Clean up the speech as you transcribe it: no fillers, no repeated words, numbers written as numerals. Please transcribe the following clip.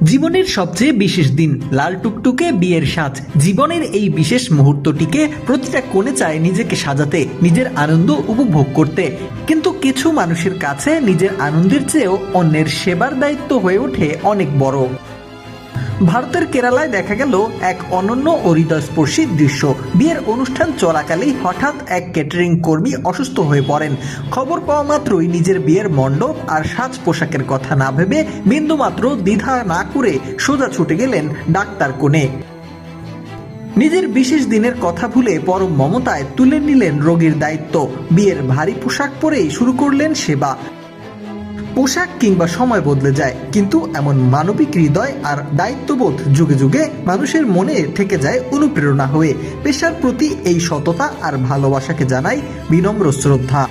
জীবনের সবচেয়ে বিশেষ দিন, লাল টুকটুকে বিয়ের সাজ। জীবনের এই বিশেষ মুহূর্তটিকে প্রতিটা কোণে চায় নিজেকে সাজাতে, নিজের আনন্দ উপভোগ করতে। কিন্তু কিছু মানুষের কাছে নিজের আনন্দের চেয়েও অন্যের সেবার দায়িত্ব হয়ে ওঠে অনেক বড়। ভারতের কেরালায় দেখা গেল এক অনন্য ও হৃদয়স্পর্শী দৃশ্য। বিয়ের অনুষ্ঠান চলাকালেই হঠাৎ এক ক্যাটারিং কর্মী অসুস্থ হয়ে পড়েন। খবর পাওয়া মাত্রই নিজের বিয়ের মণ্ডপ আর সাজ পোশাকের কথা না ভেবে বিন্দুমাত্র দ্বিধা না করে সোজা ছুটে গেলেন ডাক্তার কোণে। নিজের বিশেষ দিনের কথা ভুলে পরম মমতায় তুলে নিলেন রোগীর দায়িত্ব। বিয়ের ভারী পোশাক পরেই শুরু করলেন সেবা। পোশাক কিংবা সময় বদলে যায়, কিন্তু এমন মানবিক হৃদয় আর দায়িত্ববোধ যুগে যুগে মানুষের মনে থেকে যায় অনুপ্রেরণা হয়ে। পেশার প্রতি এই সততা আর ভালোবাসাকে জানাই বিনম্র শ্রদ্ধা।